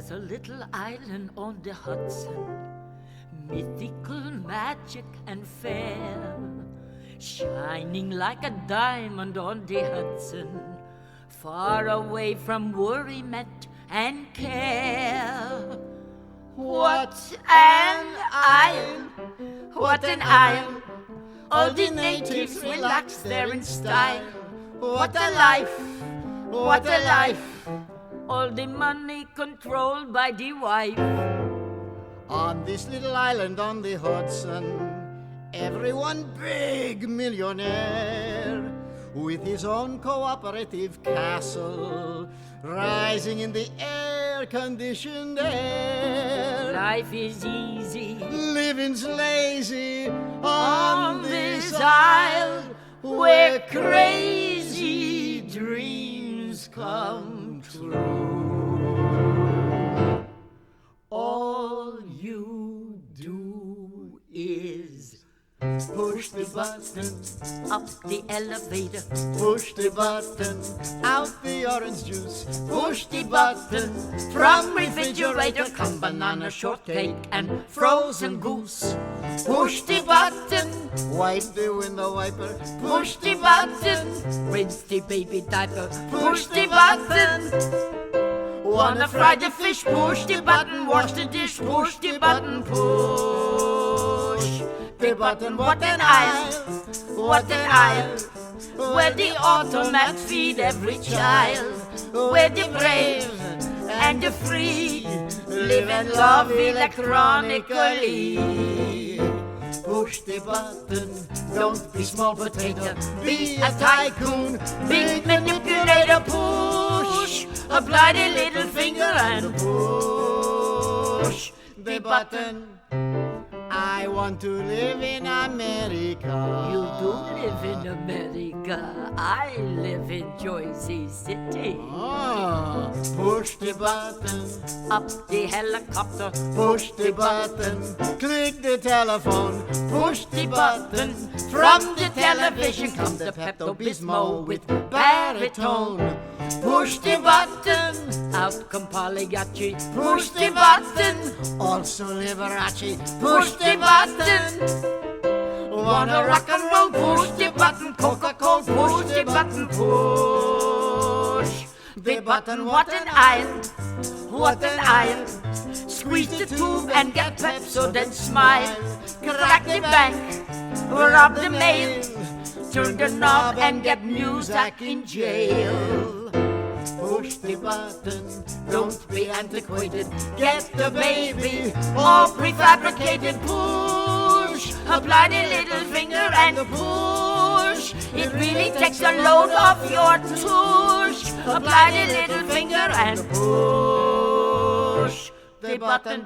There's a little island on the Hudson, mythical, magic and fair, shining like a diamond on the Hudson, far away from worriment and care. What an isle, what an isle, all the natives relax there in style. What a life, what a life, all the money controlled by the wife. On this little island on the Hudson, everyone big millionaire, with his own cooperative castle, rising in the air-conditioned air. Life is easy, living's lazy on this isle, where crazy dreams come true. all you do is push the button up the elevator, Push the button, out the orange juice. push the button from refrigerator, come banana shortcake and frozen goose. Push the button, Wipe the window wiper. push the button, rinse the baby diaper, push the button. Wanna fry the fish, push the button, wash the dish, push the button, push the button. What an aisle, what an aisle, where the automats feed every child, where the brave and the free live and love electronically. Push the button, don't be small potato, be a tycoon, Big manipulator, push, apply the little finger and push the button. I want to live in America. You do live in America. I live in Jersey City. Ah, push the button, Up the helicopter, push the button, click the telephone, push the button. from the television comes the Pepto-Bismol with baritone. Push the button, out come Pagliacci. Push the button, Also Liberace. push the button. Wanna rock and roll, push the button. Coca-Cola, push the button, push the button. What an aisle, what an aisle. Squeeze the tube and get Pepso, then smile. Crack the bank, rob the mail, turn the knob and get Muzak in jail. Push the button, Don't be antiquated, get the baby all prefabricated. Push, apply the little finger and push. It really takes a load off your tush. Apply the little finger and push the button.